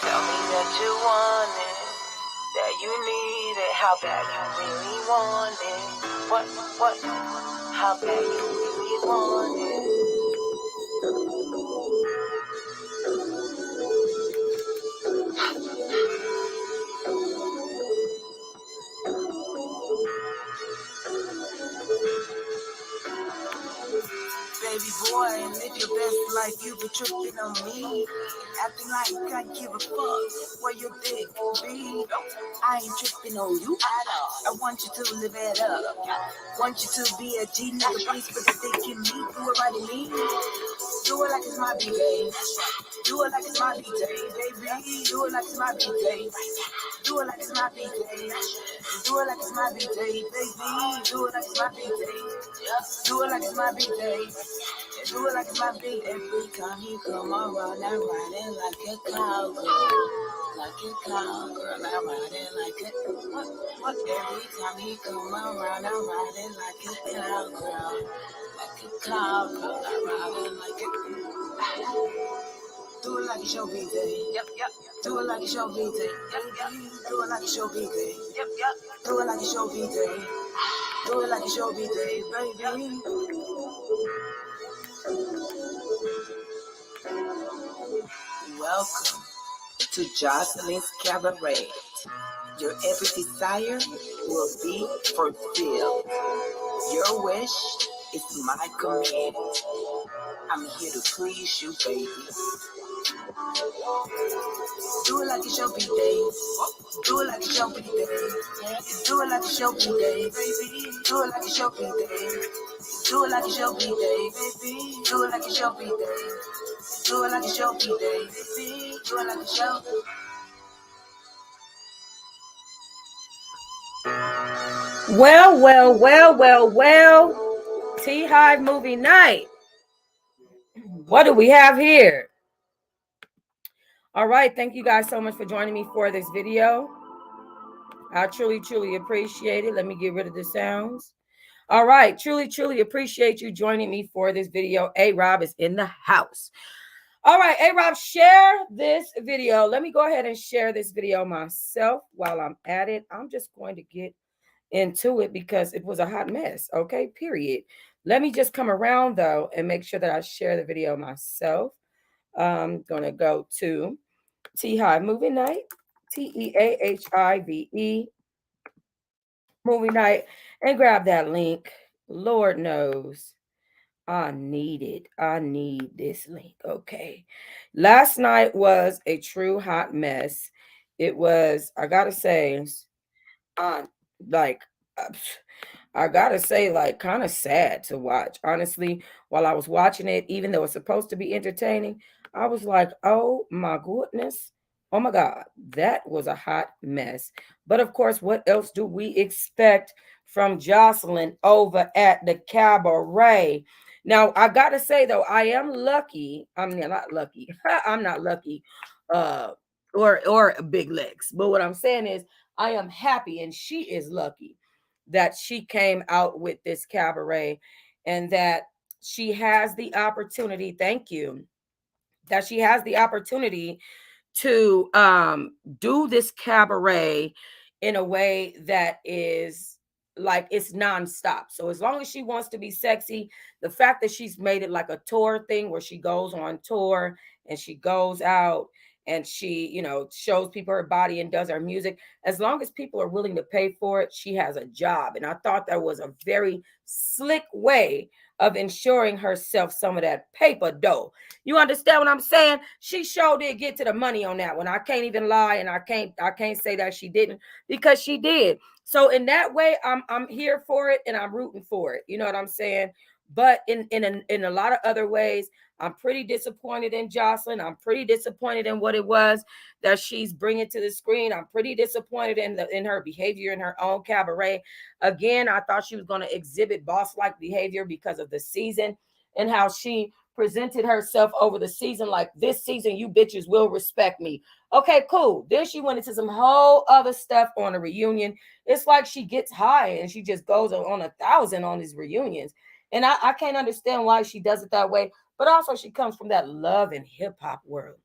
Tell me that you want it, that you need it, how bad you really want it. What, how bad you really want it. Baby boy, live your best life, you be tripping on me. Acting like I give a fuck where your dick be. I ain't tripping on you at all. I want you to live it up. Want you to be a G, nigga, please put the dick in me. Do it right in me. Do it like it's my B-day. Do it like it's my B-day, baby. Do it like it's my B-day. Do it like it's my B-day. Do it like it's my B-day, baby. Do it like it's my B-day. Do it like it's my B-day. Do it like it's my big every time he come around, I ride it like a cowgirl. Like a cowgirl, I ride it like a what? Every time he come around, I ride it like a cowgirl. Like a cowgirl, I ride it like a do it like it's your B-day. Yep. Do it like it's your B-day. Yep. Do it like it's your B-day. Yep. Do it like it's your B-day. Do it like it's your B-day, baby. Welcome to Joselines Cabaret. Your every desire will be fulfilled. Your wish is my command. I'm here to please you, baby. Do it like it's your B-day. Do it like it's your B-day. Do it like it's your B-day, baby. Do it like it's your B-day. Do it like it's your B-day, baby. Do it like it's your B-day. Do it like it's your B-day, baby. Do it like it's your Well. T-Hive movie night. What do we have here? All right. Thank you guys so much for joining me for this video. I truly appreciate it. Let me get rid of the sounds. All right. Truly appreciate you joining me for this video. A-Rob is in the house. All right. A-Rob, share this video. Let me go ahead and share this video myself while I'm at it. I'm just going to get into it because it was a hot mess. Okay, period. Let me just come around though and make sure that I share the video myself. I'm gonna go to T-Hive Movie Night, TEAHIVE Movie Night, and grab that link. Lord knows I need it. I need this link. Okay. Last night was a true hot mess. It was, I gotta say, like I gotta say, like, kind of sad to watch. Honestly, while I was watching it, even though it's supposed to be entertaining, I was like, oh my goodness. Oh my God, that was a hot mess. But of course, what else do we expect from Jocelyn over at the Cabaret? Now, I gotta say though, I am lucky. I mean, not lucky. I'm not lucky, uh, or big legs. But what I'm saying is, I am happy, and she is lucky that she came out with this cabaret and that she has the opportunity. Thank you. That she has the opportunity to do this cabaret in a way that is like it's nonstop. So as long as she wants to be sexy, the fact that she's made it like a tour thing where she goes on tour and she goes out and she, shows people her body and does her music, as long as people are willing to pay for it, she has a job. And I thought that was a very slick way of ensuring herself some of that paper dough. You understand what I'm saying? She sure did get to the money on that one. I can't even lie, and I can't say that she didn't, because she did. So in that way, I'm here for it and I'm rooting for it. You know what I'm saying? But in a lot of other ways, I'm pretty disappointed in Jocelyn. I'm pretty disappointed in what it was that she's bringing to the screen. I'm pretty disappointed in her behavior in her own cabaret. Again, I thought she was going to exhibit boss-like behavior because of the season and how she presented herself over the season, like, this season you bitches will respect me. Okay, cool. Then she went into some whole other stuff on a reunion. It's like she gets high and she just goes on 1,000 on these reunions. And I can't understand why she does it that way. But also she comes from that love and hip hop world.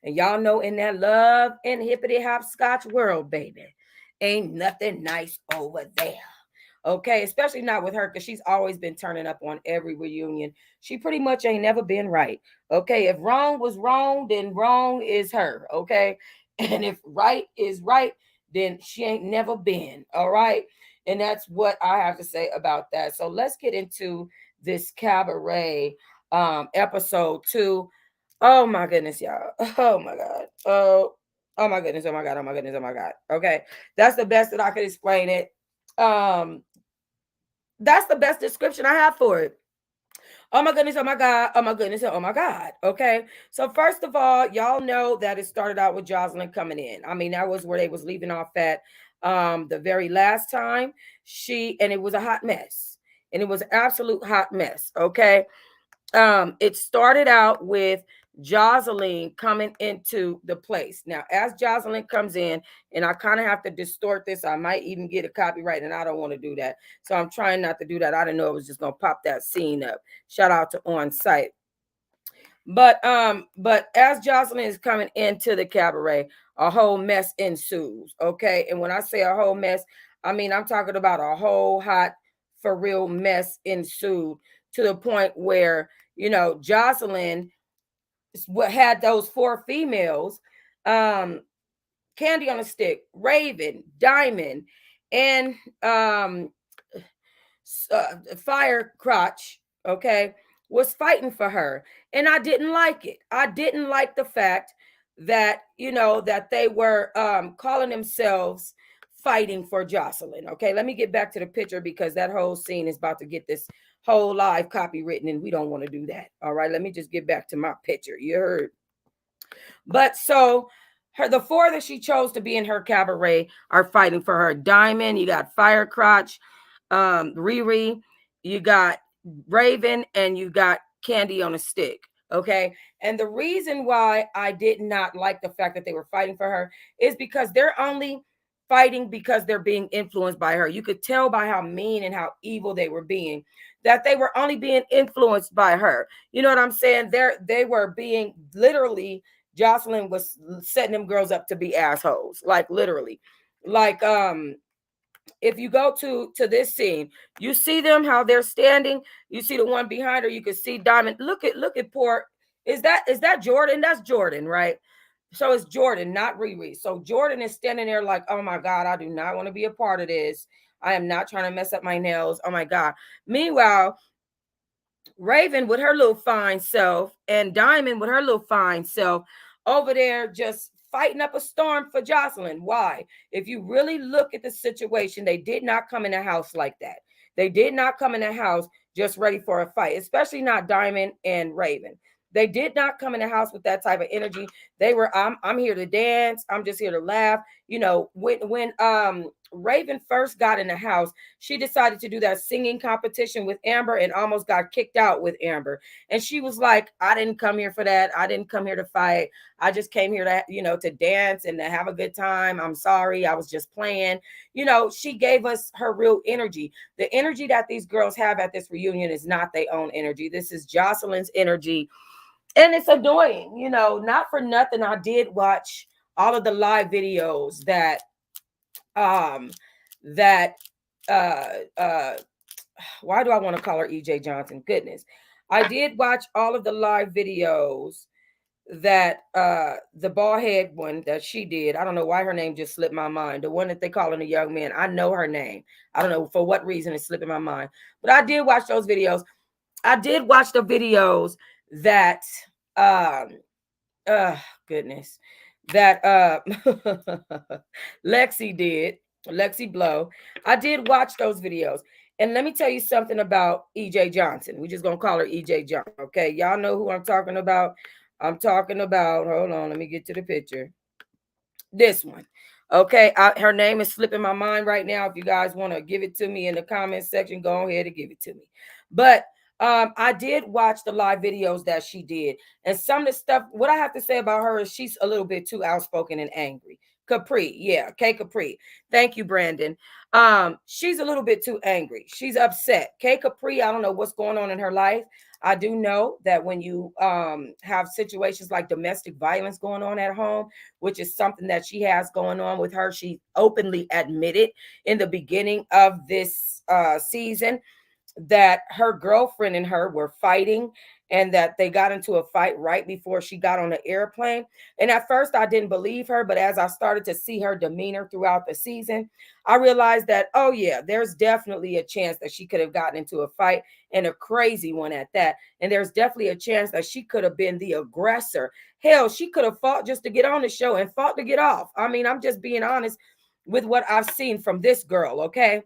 And y'all know in that love and hippity hopscotch world, baby, ain't nothing nice over there. Okay, especially not with her because she's always been turning up on every reunion. She pretty much ain't never been right. Okay, if wrong was wrong, then wrong is her. Okay, and if right is right, then she ain't never been. All right, and that's what I have to say about that. So let's get into this cabaret episode 2. Oh my goodness, y'all. Oh my god. Oh my goodness. Oh my god. Oh my goodness. Oh my god. Okay, that's the best that I could explain it. Um, that's the best description I have for it. Oh my goodness, oh my God, oh my goodness, oh my God. Okay. So first of all, y'all know that it started out with Jocelyn coming in. I mean, that was where they was leaving off at the very last time. And it was a hot mess. And it was an absolute hot mess. Okay. It started out with Jocelyn coming into the place. Now, as Jocelyn comes in, and I kind of have to distort this, I might even get a copyright, and I don't want to do that. So I'm trying not to do that. I didn't know it was just gonna pop that scene up. Shout out to On Site. But as Jocelyn is coming into the cabaret, a whole mess ensues. Okay. And when I say a whole mess, I mean I'm talking about a whole hot for real mess ensued to the point where, Jocelyn what had those four females, um, Candy on a Stick, Raven, Diamond, and Fire Crotch, okay, was fighting for her. And I didn't like it. I didn't like the fact that, that they were calling themselves fighting for Jocelyn. Okay, let me get back to the picture because that whole scene is about to get this whole live copywritten, and we don't want to do that. All right, let me just get back to my picture. You heard? But so the four that she chose to be in her cabaret are fighting for her. Diamond, you got Firecrotch, Riri, you got Raven, and you got Candy on a Stick. Okay. And the reason why I did not like the fact that they were fighting for her is because they're only fighting because they're being influenced by her. You could tell by how mean and how evil they were being that they were only being influenced by her. You know what I'm saying? They were being literally, Jocelyn was setting them girls up to be assholes, like literally. Like if you go to this scene, you see them how they're standing. You see the one behind her. You can see Diamond. Look at poor. Is that Jordan? That's Jordan, right? So it's Jordan, not Riri. So Jordan is standing there like, oh my God, I do not want to be a part of this. I am not trying to mess up my nails. Oh my God. Meanwhile, Raven with her little fine self and Diamond with her little fine self over there just fighting up a storm for Jocelyn. Why? If you really look at the situation, they did not come in the house like that. They did not come in the house just ready for a fight, especially not Diamond and Raven. They did not come in the house with that type of energy. They were, I'm here to dance. I'm just here to laugh. When Raven first got in the house, she decided to do that singing competition with Amber and almost got kicked out with Amber. And she was like, I didn't come here for that. I didn't come here to fight. I just came here to, to dance and to have a good time. I'm sorry. I was just playing. She gave us her real energy. The energy that these girls have at this reunion is not their own energy. This is Jocelyn's energy. And it's annoying, not for nothing. I did watch all of the live videos um that uh uh why do I want to call her EJ Johnson? Goodness. I did watch all of the live videos that the bald head one that she did. I don't know why her name just slipped my mind. The one that they calling a young man. I know her name. I don't know for what reason it's slipping my mind. But I did watch those videos. I did watch the videos that um goodness, that Lexi did, Lexi Blow. I did watch those videos. And let me tell you something about EJ Johnson. We just gonna call her EJ Johnson. Okay. Y'all know who I'm talking about. I'm talking about, hold on, let me get to the picture. This one. Okay. Her name is slipping my mind right now. If you guys want to give it to me in the comment section, go ahead and give it to me. But I did watch the live videos that she did. And some of the stuff, what I have to say about her is she's a little bit too outspoken and angry. Capri. Yeah, K Capri. Thank you, Brandon. She's a little bit too angry. She's upset. K Capri, I don't know what's going on in her life. I do know that when you have situations like domestic violence going on at home, which is something that she has going on with her, she openly admitted in the beginning of this season that her girlfriend and her were fighting, and that they got into a fight right before she got on the airplane. And at first I didn't believe her, but as I started to see her demeanor throughout the season, I realized that, oh yeah, there's definitely a chance that she could have gotten into a fight, and a crazy one at that. And there's definitely a chance that she could have been the aggressor. Hell, she could have fought just to get on the show and fought to get off. I mean, I'm just being honest with what I've seen from this girl, okay?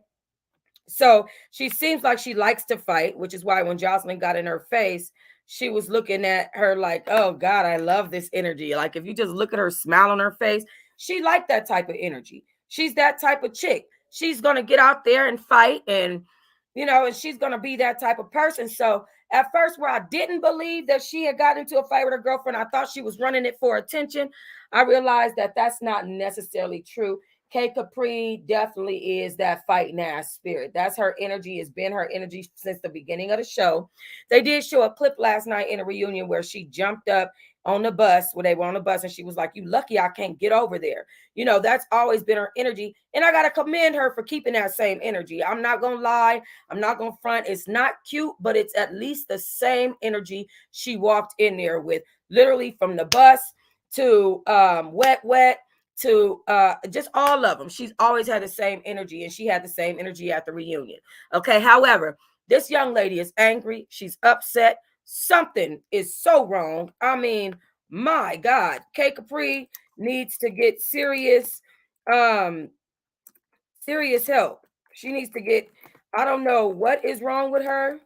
So she seems like she likes to fight, which is why when Jocelyn got in her face, she was looking at her like, oh God, I love this energy. Like if you just look at her smile on her face, she liked that type of energy. She's that type of chick. She's gonna get out there and fight, and and she's gonna be that type of person. So at first, where I didn't believe that she had gotten into a fight with her girlfriend, I thought she was running it for attention. I realized that that's not necessarily true. K Capri definitely is that fighting ass spirit. That's her energy. It's been her energy since the beginning of the show. They did show a clip last night in a reunion where she jumped up on the bus, where they were on the bus, and she was like, "You lucky I can't get over there." That's always been her energy. And I got to commend her for keeping that same energy. I'm not going to lie. I'm not going to front. It's not cute, but it's at least the same energy she walked in there with, literally from the bus to wet to just all of them. She's always had the same energy, and she had the same energy at the reunion. Okay. However, this young lady is angry. She's upset. Something is so wrong. I mean, my God, K Capri needs to get um, serious help. She needs to get, I don't know what is wrong with her,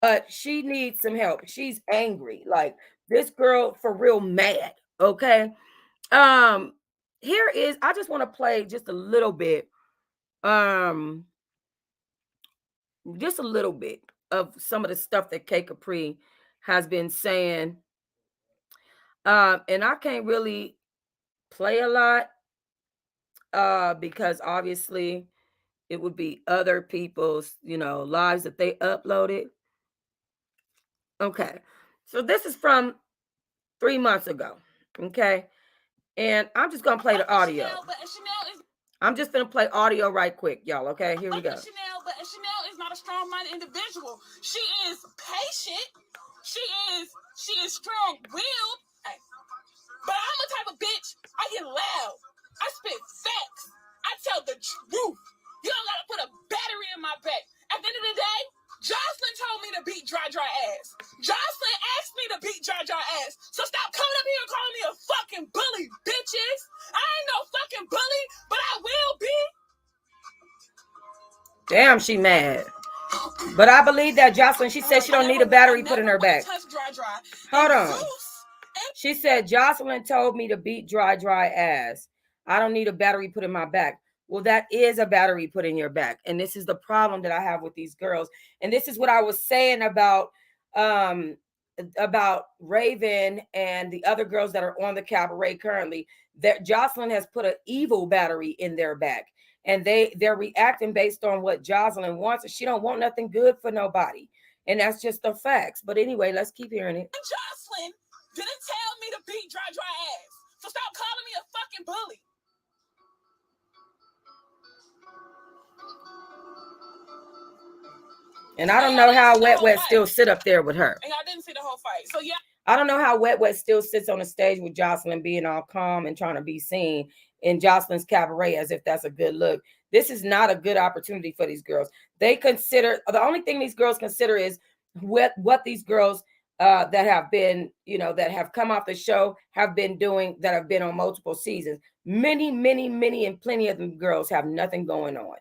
but she needs some help. She's angry. Like this girl for real mad. Okay. Um, Here is, I just want to play um, just a little bit of some of the stuff that K Capri has been saying. And I can't really play a lot because obviously it would be other people's, lives that they uploaded. Okay. So this is from 3 months ago. Okay. And I'm just gonna play the audio. I'm just gonna play audio right quick, y'all. Okay, here we go. Chanel is not a strong-minded individual. She is patient. She is strong-willed. But I'm the type of bitch. I get loud. I spit facts. I tell the truth. You don't gotta put a battery in my back. At the end of the day, Jocelyn told me to beat dry ass. Jocelyn asked me to beat dry ass. So stop coming up here and calling me a fucking bully, bitches. I ain't no fucking bully, but I will be. Damn, she mad. But I believe that Jocelyn, she said she don't need a battery put in her back. Hold on. She said Jocelyn told me to beat dry ass. I don't need a battery put in my back. Well, that is a battery put in your back. And this is the problem that I have with these girls. And this is what I was saying about Raven and the other girls that are on the Cabaret currently, that Jocelyn has put an evil battery in their back. And they're reacting based on what Jocelyn wants. And she don't want nothing good for nobody. And that's just the facts. But anyway, let's keep hearing it. Jocelyn didn't tell me to beat dry ass. So stop calling me a fucking bully. And I don't know how Wet still sit up there with her. And I didn't see the whole fight. So yeah. I don't know how Wet still sits on the stage with Jocelyn being all calm and trying to be seen in Jocelyn's Cabaret as if that's a good look. This is not a good opportunity for these girls. They consider, the only thing these girls consider is what these girls that have been, that have come off the show have been doing, that have been on multiple seasons. Many, and plenty of them girls have nothing going on.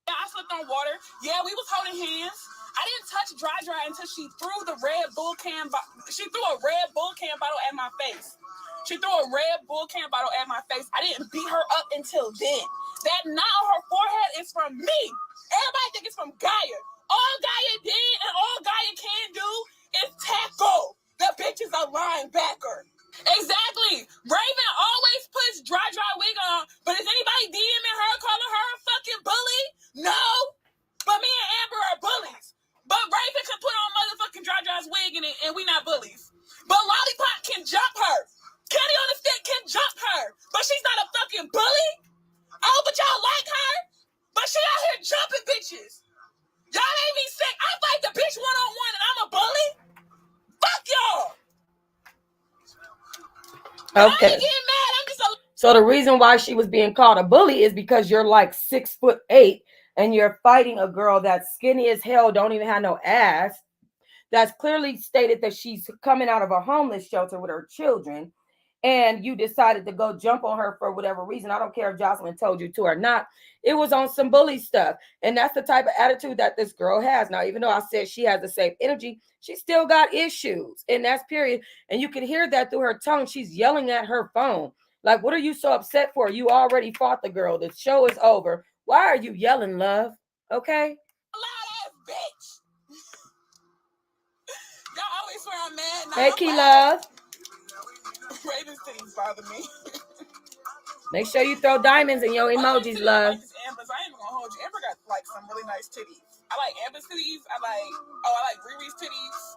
Yeah, I slipped on water. Yeah, we was holding hands. I didn't touch dry until she threw the Red Bull can. She threw a Red Bull can bottle at my face. She threw a Red Bull can bottle at my face. I didn't beat her up until then. That knot on her forehead is from me. Everybody think it's from Gaia. All Gaia did and all Gaia can do is tackle. The bitch is a linebacker. Exactly. Raven always puts dry bitches. Y'all ain't me sick. I fight the bitch one-on-one and I'm a bully. Fuck y'all. Okay. I ain't getting mad. I'm just a... So the reason why she was being called a bully is because you're like 6'8" and you're fighting a girl that's skinny as hell, don't even have no ass, that's clearly stated that she's coming out of a homeless shelter with her children, and you decided to go jump on her for whatever reason. I don't care if Jocelyn told you to or not. It was on some bully stuff. And that's the type of attitude that this girl has. Now, even though I said she has the same energy, she still got issues. And that's period. And you can hear that through her tongue. She's yelling at her phone. Like, what are you so upset for? You already fought the girl. The show is over. Why are you yelling, love? Okay? Loud ass bitch. Y'all always swear I'm mad. Hey, Key Love. Raven's titties bother me. Make sure you throw diamonds in your emojis, love. Like this Amber's. I ain't even gonna hold you. Amber got like some really nice titties. I like Amber's titties. I like Riri's titties.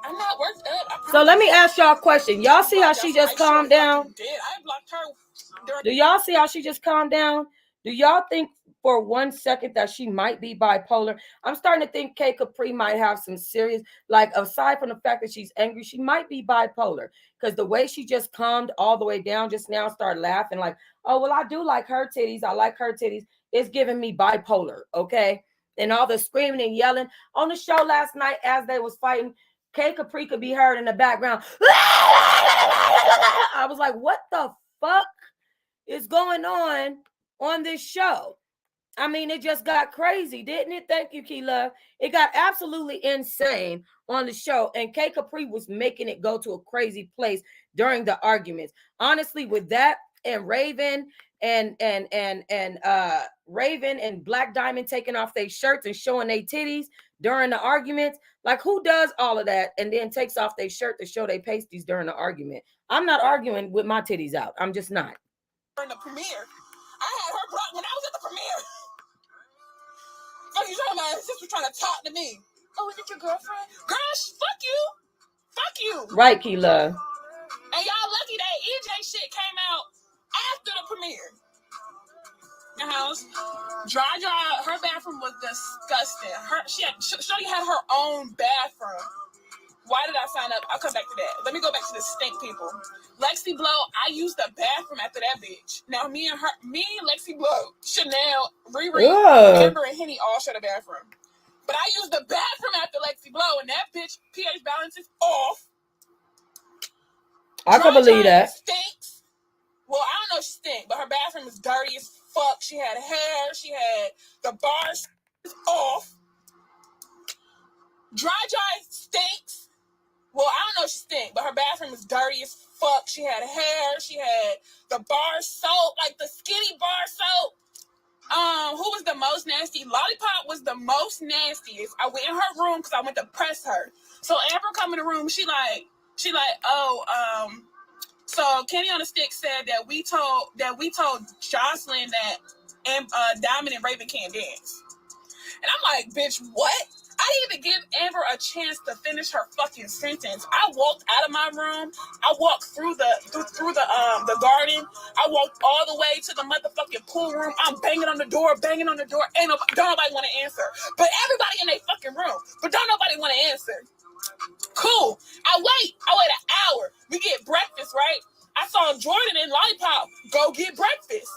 I'm not worked up. So let me ask y'all a question. Y'all see how she just calmed down? I blocked her. Do y'all see how she just calmed down? Do y'all think for 1 second that she might be bipolar? I'm starting to think K Capri might have some serious, like, aside from the fact that she's angry, she might be bipolar. Because the way she just calmed all the way down just now, started laughing like, oh, well, I do like her titties. I like her titties. It's giving me bipolar, okay? And all the screaming and yelling. On the show last night as they was fighting, K Capri could be heard in the background. I was like, what the fuck is going on this show? I mean, it just got crazy, didn't it? Thank you, Key Love. It got absolutely insane on the show, and K Capri was making it go to a crazy place during the arguments. Honestly, with that and Raven and Raven and Black Diamond taking off their shirts and showing their titties during the arguments, like, who does all of that and then takes off their shirt to show their pasties during the argument? I'm not arguing with my titties out. I'm just not. In the premiere, I had her brought when I was at the premiere. Fuck you talking about? Sister trying to talk to me. Oh, is it your girlfriend? Girl, fuck you. Fuck you. Right, Key Love. And y'all lucky that EJ shit came out after the premiere. The house. Dry, her bathroom was disgusting. Shorty had her own bathroom. Why did I sign up? I'll come back to that. Let me go back to the stink people. Lexi Blow, I used the bathroom after that bitch. Now, me, Lexi Blow, Chanel, Riri, Amber, and Henny all share the bathroom. But I used the bathroom after Lexi Blow, and that bitch pH balance is off. I can believe that. Stinks. Well, I don't know if she stinks, but her bathroom is dirty as fuck. She had hair. She had the bars off. Dry stinks. Well, I don't know if she stink, but her bathroom is dirty as fuck. She had hair. She had the bar soap, like the skinny bar soap. Who was the most nasty? Lollipop was the most nastiest. I went in her room because I went to press her. So Amber come in the room. She like, so Kenny on the Stick said that we told Jocelyn that Diamond and Raven can't dance. And I'm like, bitch, what? I didn't even give Amber a chance to finish her fucking sentence. I walked out of my room. I walked through the garden. I walked all the way to the motherfucking pool room. I'm banging on the door. Don't nobody want to answer. But everybody in their fucking room. But don't nobody want to answer. Cool. I wait an hour. We get breakfast, right? I saw Jordan and Lollipop go get breakfast.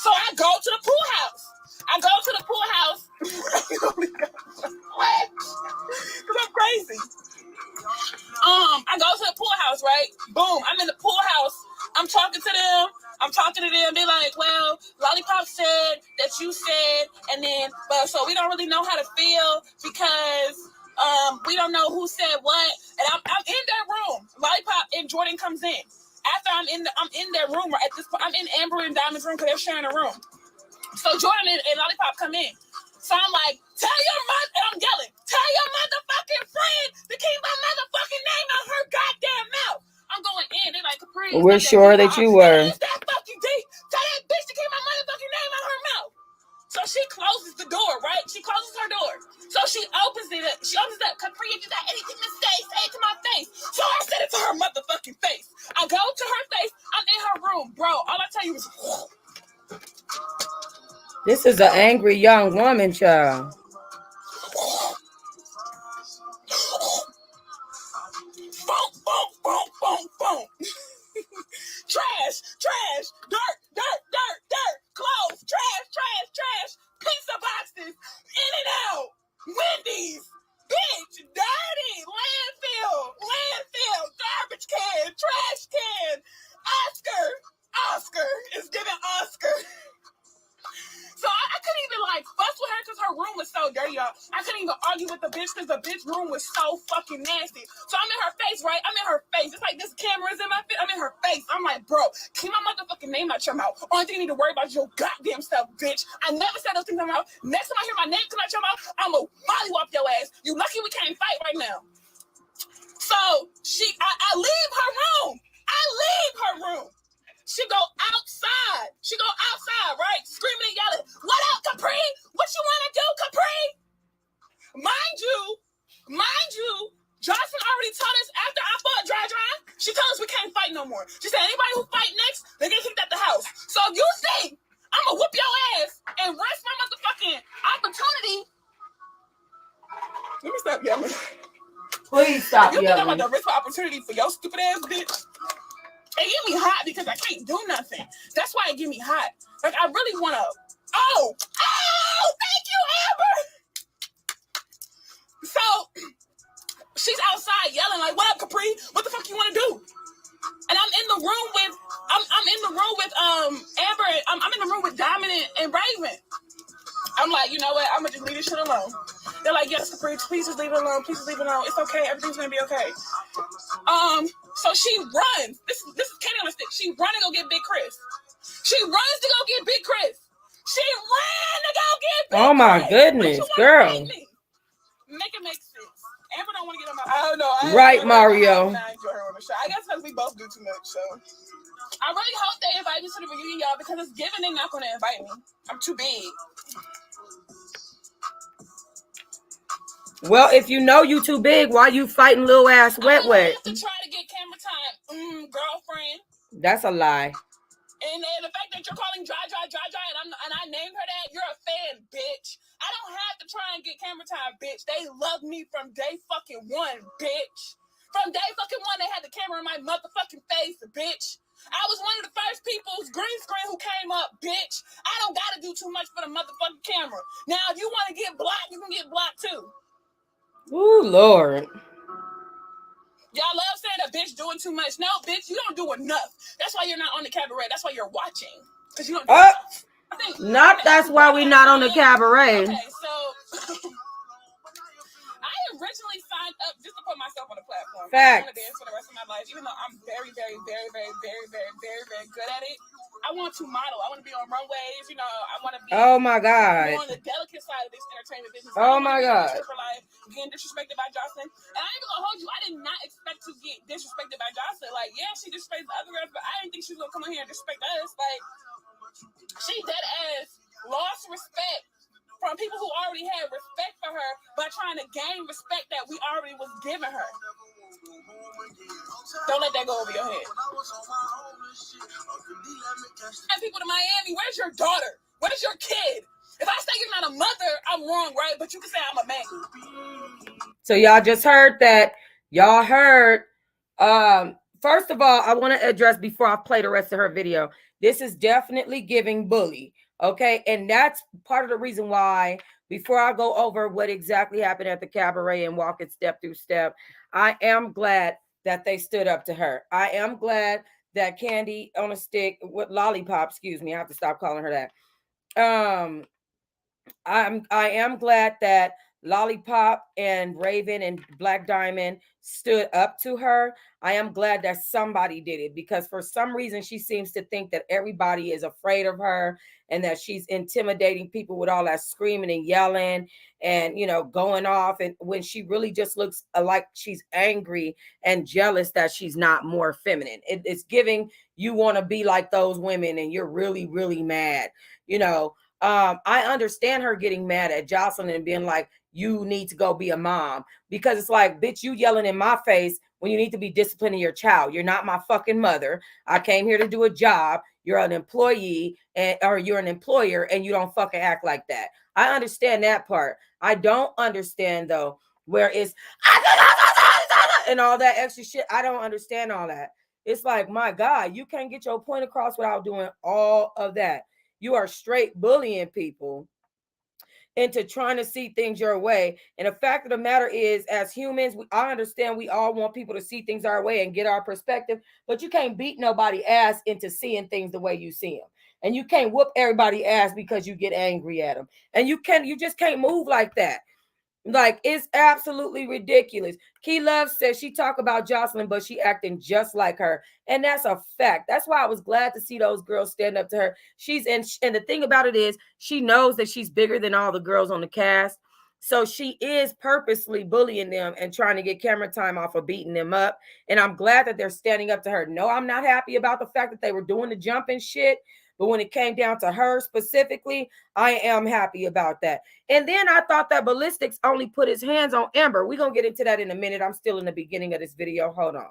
So I go to the pool house. What? Because I'm crazy. I go to the pool house, right? Boom. I'm in the pool house. I'm talking to them. They're like, well, Lollipop said that you said, and then, but so we don't really know how to feel because we don't know who said what. And I'm in that room. Lollipop and Jordan comes in. After I'm in their room, at this point, I'm in Amber and Diamond's room because they're sharing a room. So Jordan and Lollipop come in. So I'm like, tell your mother, and I'm yelling, tell your motherfucking friend to keep my motherfucking name out her goddamn mouth. I'm going in. They're like, Capri. We're sure that you were. Is that fucking deep? Tell that bitch to keep my motherfucking name out her mouth. So she closes the door, right? She closes her door. So she opens it up. Capri, if you got anything to say it to my face. So I said it to her motherfucking face. I go to her face. I'm in her room. Bro, all I tell you is, This is an angry young woman, child. Boom, boom, boom, boom, boom. Trash, trash, dirt, dirt, dirt, dirt, clothes, trash, trash, trash, pizza boxes, in and out, Wendy's, bitch, dirty, landfill, landfill, garbage can, trash can, Oscar, Oscar is giving Oscar. So I couldn't even like fuss with her because her room was so dirty, y'all. I couldn't even argue with the bitch because the bitch room was so fucking nasty. So I'm in her face, right? I'm in her face. It's like this camera is in my face. I'm in her face. I'm like, bro, keep my motherfucking name out your mouth. Only thing you need to worry about is your goddamn self, bitch. I never said those things in my mouth. Next time I hear my name come out your mouth, I'm gonna mollywop your ass. You lucky we can't fight right now. So I leave her room. I leave her room. She go outside. She go outside, right? Screaming and yelling, what up, Capri? What you want to do, Capri? Mind you, Jocelyn already told us after I fought Dry, she told us we can't fight no more. She said anybody who fight next, they get kicked out the house. So if you think I'm going to whoop your ass and risk my motherfucking opportunity, let me stop yelling. Please stop if you yelling. think I'm going to risk my opportunity for your stupid ass bitch, it get me hot because I can't do nothing. That's why it get me hot. Like, I really want to... Oh, thank you, Amber! So, she's outside yelling like, what up, Capri? What the fuck you want to do? And I'm in the room with... I'm in the room with Amber. I'm in the room with Diamond and Raven. I'm like, you know what? I'm going to just leave this shit alone. They're like, yes, Capri, please just leave it alone. Please just leave it alone. It's okay. Everything's going to be okay. So she runs. This is Kenny on the stick. She run to go get Big Chris. She runs to go get Big Chris. She ran to go get Big Chris. Oh my goodness, girl. Make it make sense. Amber don't want to get on my. I don't know. Right, Mario. I enjoy her on the show. I guess because we both do too much. So I really hope they invite me to the reunion, y'all, because it's given they're not going to invite me. I'm too big. Well, if you know you too big, why you fighting little ass wet? I have to try to get camera time, girlfriend. That's a lie. And the fact that you're calling Dry, and I named her that, you're a fan, bitch. I don't have to try and get camera time, bitch. They love me from day fucking one, bitch. From day fucking one, they had the camera in my motherfucking face, bitch. I was one of the first people's green screen who came up, bitch. I don't gotta do too much for the motherfucking camera. Now, if you want to get blocked, you can get blocked too. Ooh, Lord. Y'all love saying a bitch doing too much. No, bitch, you don't do enough. That's why you're not on the Cabaret. That's why you're watching. Because you don't do enough. That's why we're not on the Cabaret. Okay, so I originally signed up just to put myself on the platform. Fact. I want to dance for the rest of my life, even though I'm very, very, very, very, very, very, very, very good at it. I want to model. I want to be on runways. You know, I want to be oh my God. more on the delicate side of this entertainment business. Oh my God. For life, getting disrespected by Jocelyn. And I ain't gonna hold you. I did not expect to get disrespected by Jocelyn. Like, yeah, she disrespected the other girls, but I didn't think she was gonna come in here and disrespect us. Like, she dead ass lost respect from people who already had respect for her by trying to gain respect that we already was giving her. Don't let that go over your head. And people to Miami, where's your daughter? Where's your kid? If I say you're not a mother, I'm wrong, right? But you can say I'm a man. So y'all just heard that. Y'all heard. First of all, I want to address before I play the rest of her video. This is definitely giving bully. Okay. And that's part of the reason why, before I go over what exactly happened at the Cabaret and walk it step through step, I am glad that they stood up to her. I am glad that Candy on a stick with lollipop, excuse me, I have to stop calling her that. I am glad that Lollipop and Raven and Black Diamond stood up to her. I am glad that somebody did it, because for some reason she seems to think that everybody is afraid of her and that she's intimidating people with all that screaming and yelling and, you know, going off. And when she really just looks like she's angry and jealous that she's not more feminine. It's giving, you want to be like those women and you're really, really mad, you know. I understand her getting mad at Jocelyn and being like, you need to go be a mom, because it's like, bitch, you yelling in my face when you need to be disciplining your child. You're not my fucking mother. I came here to do a job. You're an employee or you're an employer and you don't fucking act like that. I understand that part. I don't understand though where it's and all that extra shit. I don't understand all that. It's like, my God, you can't get your point across without doing all of that. You are straight bullying people into trying to see things your way. And the fact of the matter is, as humans, I understand we all want people to see things our way and get our perspective, but you can't beat nobody ass into seeing things the way you see them. And you can't whoop everybody ass because you get angry at them. And you just can't move like that. Like, it's absolutely ridiculous. Key Love says she talk about Jocelyn, but she acting just like her. And that's a fact. That's why I was glad to see those girls stand up to her. And the thing about it is, she knows that she's bigger than all the girls on the cast. So she is purposely bullying them and trying to get camera time off of beating them up. And I'm glad that they're standing up to her. No, I'm not happy about the fact that they were doing the jumping shit. But when it came down to her specifically, I am happy about that. And then I thought that Ballistics only put his hands on Amber. We're going to get into that in a minute. I'm still in the beginning of this video. Hold on.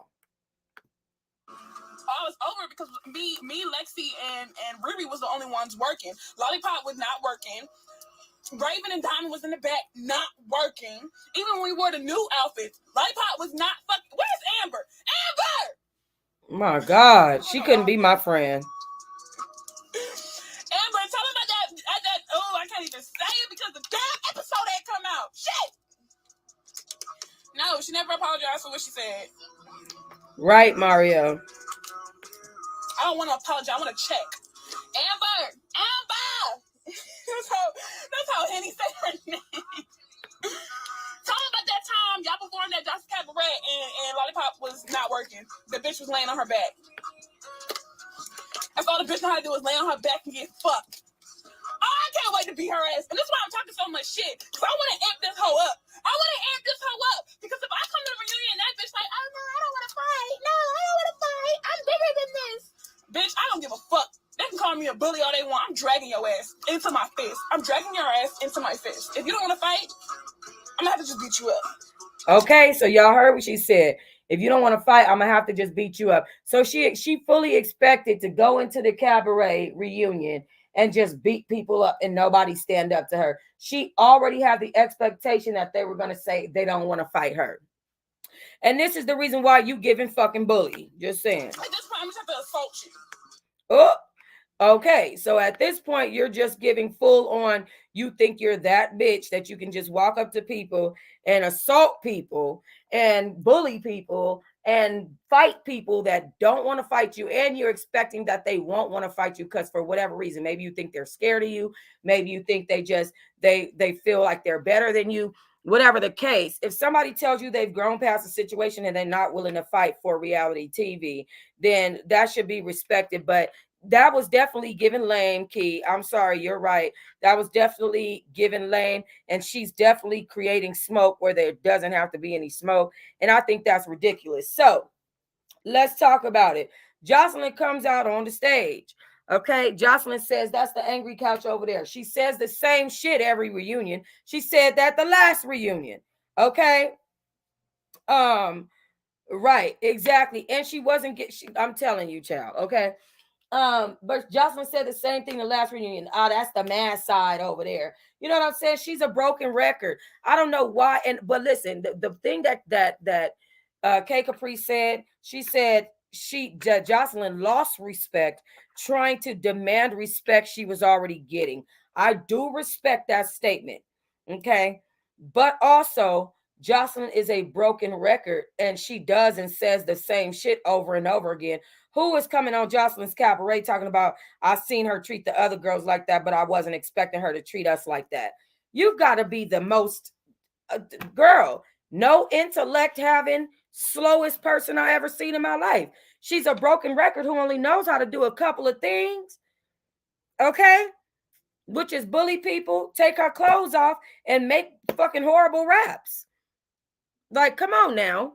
I was over because me, Lexi, and Ruby was the only ones working. Lollipop was not working. Raven and Diamond was in the back, not working. Even when we wore the new outfits, Lollipop was not fucking. Where's Amber? Amber! My God, she couldn't be my friend. Amber, tell me about that. Oh, I can't even say it because the damn episode ain't come out. Shit! No, she never apologized for what she said. Right, Mario. I don't want to apologize. I want to check. Amber! that's how Henny said her name. Tell me about that time y'all performed at Johnson Cabaret and Lollipop was not working. The bitch was laying on her back. That's all the bitch know how to do is lay on her back and get fucked. Oh, I can't wait to beat her ass. And this is why I'm talking so much shit. Because I want to amp this hoe up. Because if I come to the reunion and that bitch like, oh no, I don't want to fight. No, I don't want to fight. I'm bigger than this. Bitch, I don't give a fuck. They can call me a bully all they want. I'm dragging your ass into my fist. I'm dragging your ass into my fist. If you don't want to fight, I'm going to have to just beat you up. Okay, so y'all heard what she said. If you don't want to fight, I'm gonna have to just beat you up. So she fully expected to go into the Cabaret reunion and just beat people up and nobody stand up to her. She already had the expectation that they were gonna say they don't want to fight her. And this is the reason why you giving fucking bully. Just saying. At this point, I'm just have to assault you. Oh, okay, so at this point, you're just giving full on, you think you're that bitch that you can just walk up to people and assault people and bully people and fight people that don't want to fight you. And you're expecting that they won't want to fight you because for whatever reason, maybe you think they're scared of you. Maybe you think they feel like they're better than you. Whatever the case, if somebody tells you they've grown past a situation and they're not willing to fight for reality TV, then that should be respected. But that was definitely given lame, Key. I'm sorry, you're right. That was definitely given lame, and she's definitely creating smoke where there doesn't have to be any smoke, and I think that's ridiculous. So let's talk about it. Jocelyn comes out on the stage. Okay, Jocelyn says that's the angry couch over there. She says the same shit every reunion. She said that the last reunion. Okay. Right, exactly. And she wasn't I'm telling you, child, okay. But Jocelyn said the same thing the last reunion. Oh, that's the man side over there. You know what I'm saying? She's a broken record. I don't know why. But listen, the thing that K Capri said, she said Jocelyn lost respect trying to demand respect she was already getting. I do respect that statement. Okay. But also, Jocelyn is a broken record and she does and says the same shit over and over again. Who is coming on Jocelyn's Cabaret talking about, I seen her treat the other girls like that, but I wasn't expecting her to treat us like that. You got to be the most, girl, no intellect having, slowest person I ever seen in my life. She's a broken record who only knows how to do a couple of things. Okay? Which is bully people, take her clothes off, and make fucking horrible raps. Like, come on now.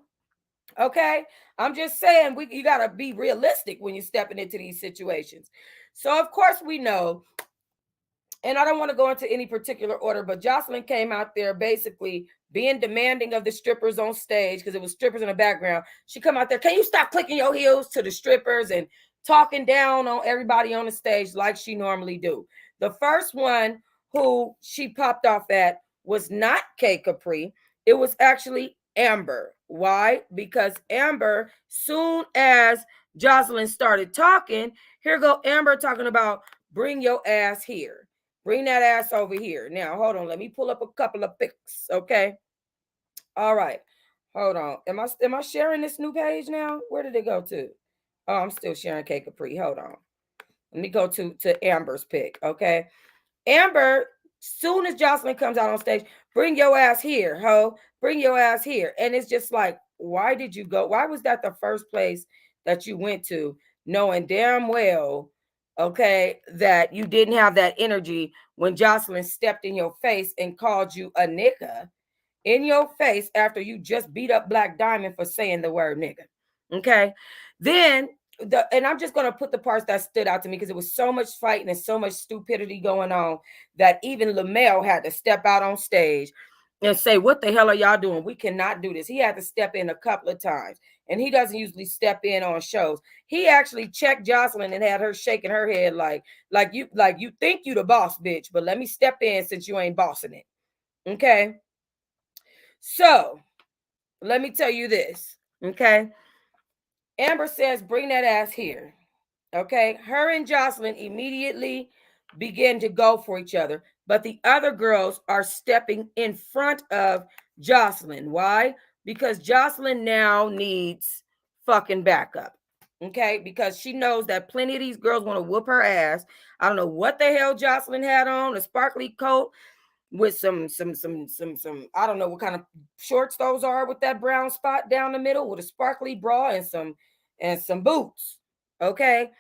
Okay, I'm just saying you gotta be realistic when you're stepping into these situations. So of course we know and I don't want to go into any particular order, but Jocelyn came out there basically being demanding of the strippers on stage because it was strippers in the background. She come out there, can you stop clicking your heels to the strippers and talking down on everybody on the stage like she normally do. The first one who she popped off at was not K Capri. It was actually Amber. Why? Because Amber, soon as Jocelyn started talking, here go Amber talking about bring your ass here. Bring that ass over here. Now, hold on. Let me pull up a couple of pics. Okay. All right. Hold on. Am I sharing this new page now? Where did it go to? Oh, I'm still sharing K Capri. Hold on. Let me go to Amber's pic. Okay. Amber, soon as Jocelyn comes out on stage, bring your ass here, ho. Bring your ass here. And it's just like, why did you go? Why was that the first place that you went to, knowing damn well, okay, that you didn't have that energy when Jocelyn stepped in your face and called you a nigga in your face after you just beat up Black Diamond for saying the word nigga. Okay. Then and I'm just gonna put the parts that stood out to me because it was so much fighting and so much stupidity going on that even LaMel had to step out on stage and say, what the hell are y'all doing? We cannot do this. He had to step in a couple of times. And he doesn't usually step in on shows. He actually checked Jocelyn and had her shaking her head like you think you the boss, bitch, but let me step in since you ain't bossing it. Okay. So let me tell you this. Okay. Amber says, bring that ass here. Okay. Her and Jocelyn immediately begin to go for each other, but the other girls are stepping in front of Jocelyn. Why? Because Jocelyn now needs fucking backup. Okay. Because she knows that plenty of these girls want to whoop her ass. I don't know what the hell Jocelyn had on, a sparkly coat with some I don't know what kind of shorts those are with that brown spot down the middle with a sparkly bra and some boots. Okay.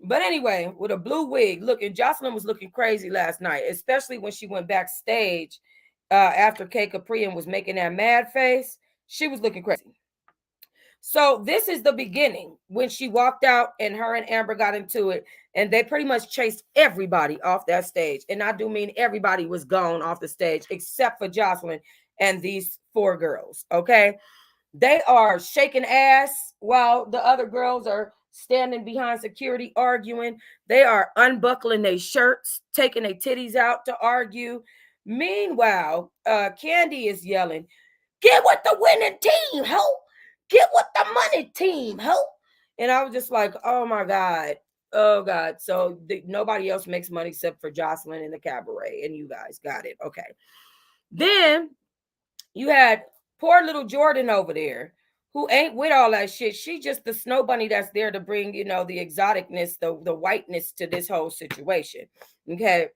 But anyway, with a blue wig, looking, Jocelyn was looking crazy last night, especially when she went backstage after K Capri and was making that mad face. She was looking crazy. So this is the beginning when she walked out and her and Amber got into it, and they pretty much chased everybody off that stage. And I do mean everybody was gone off the stage except for Jocelyn and these four girls. Okay. They are shaking ass while the other girls are standing behind security arguing. They are unbuckling their shirts, taking their titties out to argue. Meanwhile, Candy is yelling, get with the winning team, ho. Get with the money team, ho. And I was just like, oh my God. Oh God. So nobody else makes money except for Jocelyn and the Cabaret. And you guys got it. Okay. Then you had poor little Jordan over there who ain't with all that shit. She just the snow bunny that's there to bring, the exoticness, the whiteness to this whole situation. Okay.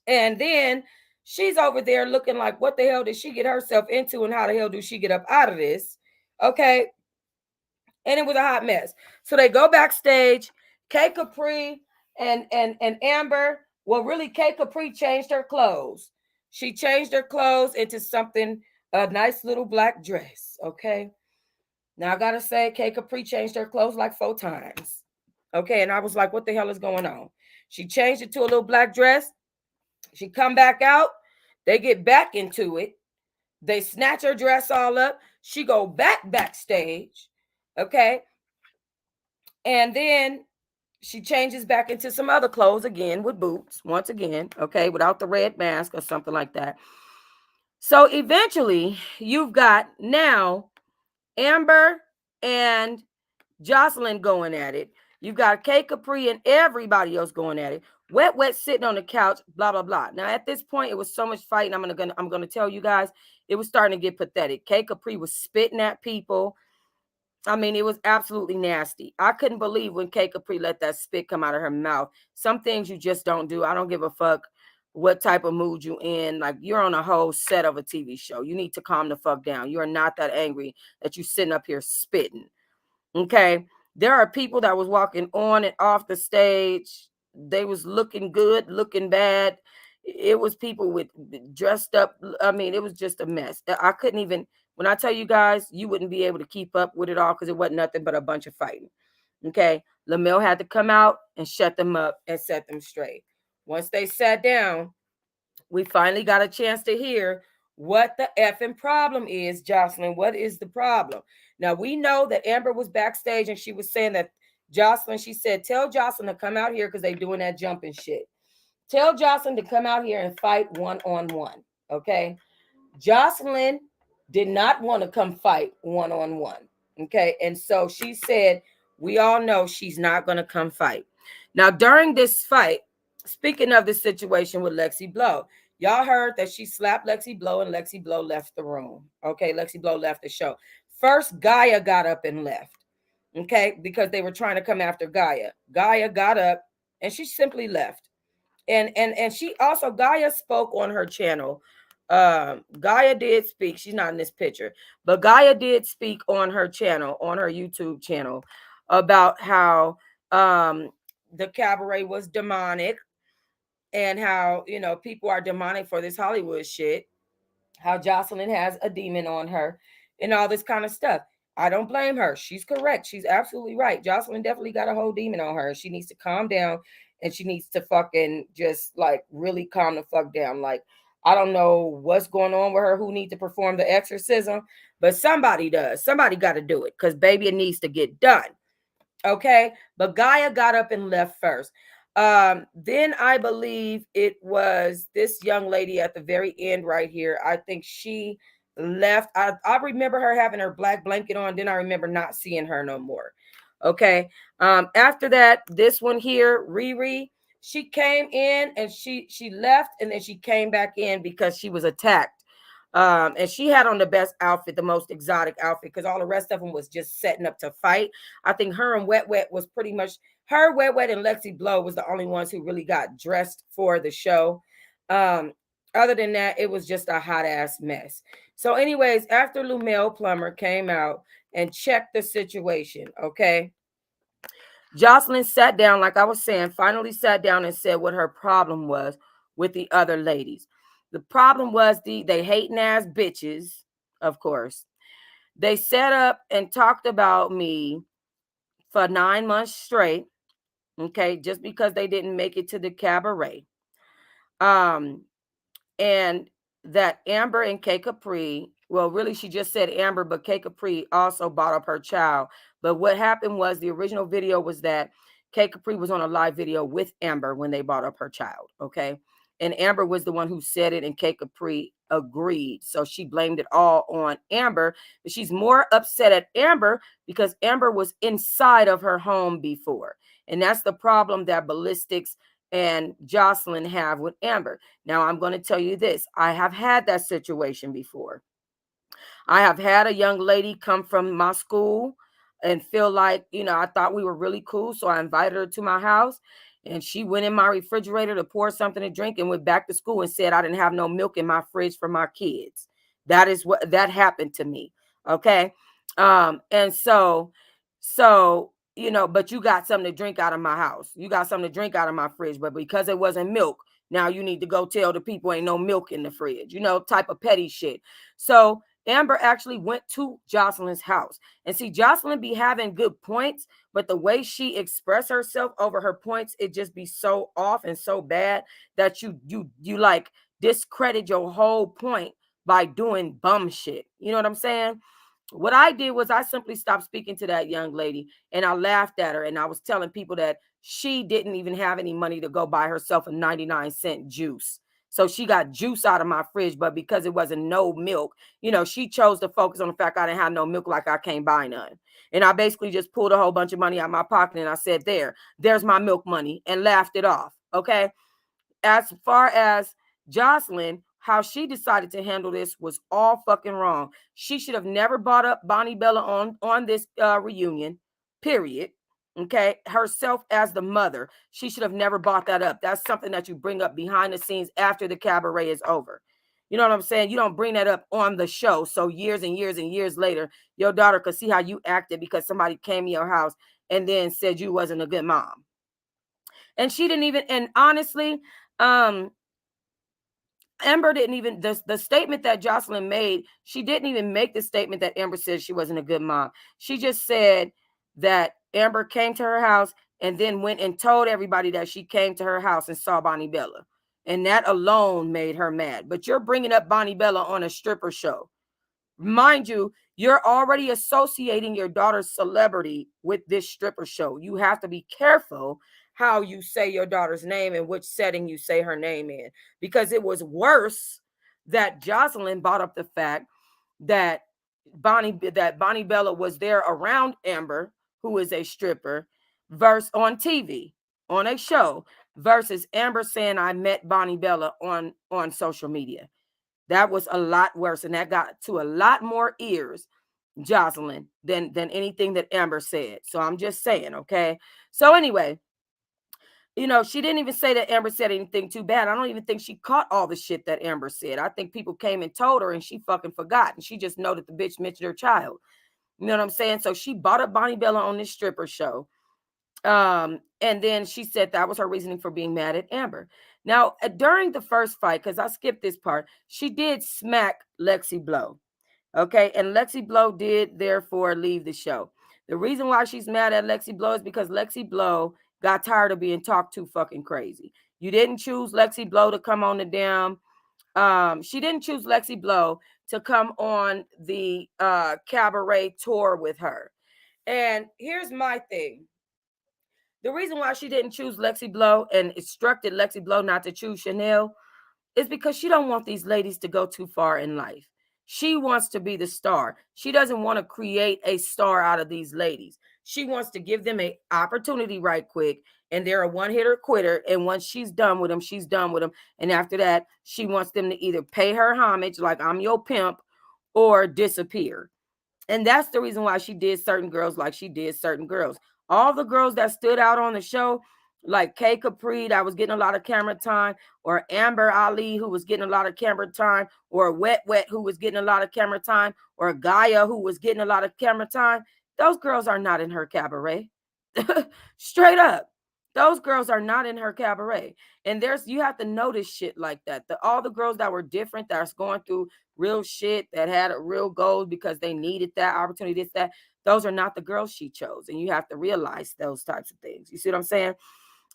And then she's over there looking like, what the hell did she get herself into and how the hell do she get up out of this? Okay. And it was a hot mess. So they go backstage. K Capri and Amber. Well, really, K Capri changed her clothes. She changed her clothes into something, a nice little black dress. Okay. Now I gotta say, K Capri changed her clothes like 4 times. Okay, and I was like, what the hell is going on? She changed it to a little black dress. She come back out. They get back into it. They snatch her dress all up. She go backstage. Okay. And then she changes back into some other clothes again with boots, once again, okay, without the red mask or something like that. So eventually, you've got now Amber and Jocelyn going at it. You've got K Capri and everybody else going at it. Wet sitting on the couch, blah blah blah. Now at this point, it was so much fighting. I'm gonna tell you guys, it was starting to get pathetic. K Capri was spitting at people. I mean, it was absolutely nasty. I couldn't believe when K Capri let that spit come out of her mouth. Some things you just don't do. I don't give a fuck what type of mood you in. Like, you're on a whole set of a TV show. You need to calm the fuck down. You are not that angry that you sitting up here spitting. Okay. There are people that was walking on and off the stage. They was looking good, looking bad. It was people with dressed up. I mean, it was just a mess. I couldn't even, when I tell you guys, you wouldn't be able to keep up with it all because it wasn't nothing but a bunch of fighting. Okay. LaMel had to come out and shut them up and set them straight. Once they sat down, we finally got a chance to hear what the effing problem is. Jocelyn, what is the problem? Now, we know that Amber was backstage and she was saying that Jocelyn, she said, tell Jocelyn to come out here because they doing that jumping shit. Tell Jocelyn to come out here and fight one on one. Okay. Jocelyn did not want to come fight one on one. Okay. And so she said, we all know she's not going to come fight. Now, during this fight, speaking of the situation with Lexi Blow, y'all heard that she slapped Lexi Blow and Lexi Blow left the room. Okay. Lexi Blow left the show. First, Gaia got up and left. Okay. Because they were trying to come after Gaia. Gaia got up and she simply left. And she also, Gaia spoke on her channel. Gaia did speak. She's not in this picture, but Gaia did speak on her channel, on her YouTube channel, about how the cabaret was demonic, and how, you know, people are demonic for this Hollywood shit, how Jocelyn has a demon on her and all this kind of stuff. I don't blame her. She's correct. She's absolutely right. Jocelyn definitely got a whole demon on her. She needs to calm down, and she needs to fucking just like really calm the fuck down. Like, I don't know what's going on with her, who needs to perform the exorcism, but somebody does. Somebody got to do it because baby, it needs to get done. Okay. But Gaia got up and left first. Then I believe it was this young lady at the very end right here. I think she left. I remember her having her black blanket on. Then I remember not seeing her no more. Okay. After that, this one here, Riri, she came in and she left, and then she came back in because she was attacked. And she had on the best outfit, the most exotic outfit, because all the rest of them was just setting up to fight. I think her and Wet Wet was pretty much, her, Wet Wet, and Lexi Blow was the only ones who really got dressed for the show. Um, Other than that, it was just a hot ass mess. So, anyways, after Lumel Plummer came out and checked the situation, okay, Jocelyn sat down, like I was saying, finally sat down and said what her problem was with the other ladies. The problem was they hating ass bitches, of course. They set up and talked about me for 9 months straight, okay, just because they didn't make it to the cabaret. Um, and that Amber and K Capri, well, really, she just said Amber, but K Capri also bought up her child. But what happened was the original video was that K Capri was on a live video with Amber when they bought up her child. Okay. And Amber was the one who said it, and K Capri agreed. So she blamed it all on Amber. But she's more upset at Amber because Amber was inside of her home before. And that's the problem that Ballistics and Jocelyn have with Amber. Now, I'm going to tell you this. I have had that situation before. I have had a young lady come from my school and feel like, you know, I thought we were really cool. So I invited her to my house, and she went in my refrigerator to pour something to drink and went back to school and said I didn't have no milk in my fridge for my kids. That is what that happened to me. Okay. And so, you know, but you got something to drink out of my house. You got something to drink out of my fridge, but because it wasn't milk, now you need to go tell the people ain't no milk in the fridge, you know, type of petty shit. So Amber actually went to Jocelyn's house. And see, Jocelyn be having good points, but the way she expressed herself over her points, it just be so off and so bad that you like discredit your whole point by doing bum shit. You know what I'm saying? What I did was I simply stopped speaking to that young lady, and I laughed at her, and I was telling people that she didn't even have any money to go buy herself a 99-cent juice. So she got juice out of my fridge, but because it wasn't no milk, you know, she chose to focus on the fact I didn't have no milk, like I can't buy none. And I basically just pulled a whole bunch of money out of my pocket and I said, there's my milk money, and laughed it off. Okay. As far as Jocelyn, how she decided to handle this was all fucking wrong. She should have never brought up Bonnie Bella on this reunion, period. Okay, herself as the mother, she should have never brought that up. That's something that you bring up behind the scenes after the cabaret is over. You know what I'm saying? You don't bring that up on the show. So years and years and years later, your daughter could see how you acted because somebody came in your house and then said you wasn't a good mom. And she didn't even, and honestly, um, Amber didn't even, the statement that Jocelyn made, she didn't even make the statement that Amber said she wasn't a good mom. She just said that Amber came to her house and then went and told everybody that she came to her house and saw Bonnie Bella. And that alone made her mad. But you're bringing up Bonnie Bella on a stripper show. Mind you, you're already associating your daughter's celebrity with this stripper show. You have to be careful how you say your daughter's name and which setting you say her name in, because it was worse that Jocelyn brought up the fact that Bonnie Bella was there around Amber, who is a stripper, verse on TV on a show, versus Amber saying I met Bonnie Bella on social media. That was a lot worse, and that got to a lot more ears, Jocelyn, than anything that Amber said. So I'm just saying, okay. So anyway, she didn't even say that Amber said anything too bad. I don't even think she caught all the shit that Amber said. I think people came and told her, and she fucking forgot, and she just know that the bitch mentioned her child. You know what I'm saying? So she bought up Bonnie Bella on this stripper show. And then she said that was her reasoning for being mad at Amber. Now, during the first fight, because I skipped this part, she did smack Lexi Blow. Okay, and Lexi Blow did therefore leave the show. The reason why she's mad at Lexi Blow is because Lexi Blow got tired of being talked to fucking crazy. You didn't choose Lexi Blow to come on the damn. She didn't choose Lexi Blow to come on the Cabaret tour with her. And here's my thing. The reason why she didn't choose Lexi Blow and instructed Lexi Blow not to choose Chanel is because she don't want these ladies to go too far in life. She wants to be the star. She doesn't want to create a star out of these ladies. She wants to give them an opportunity right quick, and they're a one-hitter quitter. And once she's done with them, she's done with them. And after that, she wants them to either pay her homage, like I'm your pimp, or disappear. And that's the reason why she did certain girls like she did certain girls. All the girls that stood out on the show, like Kay Capri, that was getting a lot of camera time, or Amber Ali, who was getting a lot of camera time, or Wet Wet, who was getting a lot of camera time, or Gaia, who was getting a lot of camera time, those girls are not in her cabaret. Straight up. Those girls are not in her cabaret. And you have to notice shit like that. All the girls that were different, that's going through real shit, that had a real goals because they needed that opportunity, those are not the girls she chose. And you have to realize those types of things. You see what I'm saying?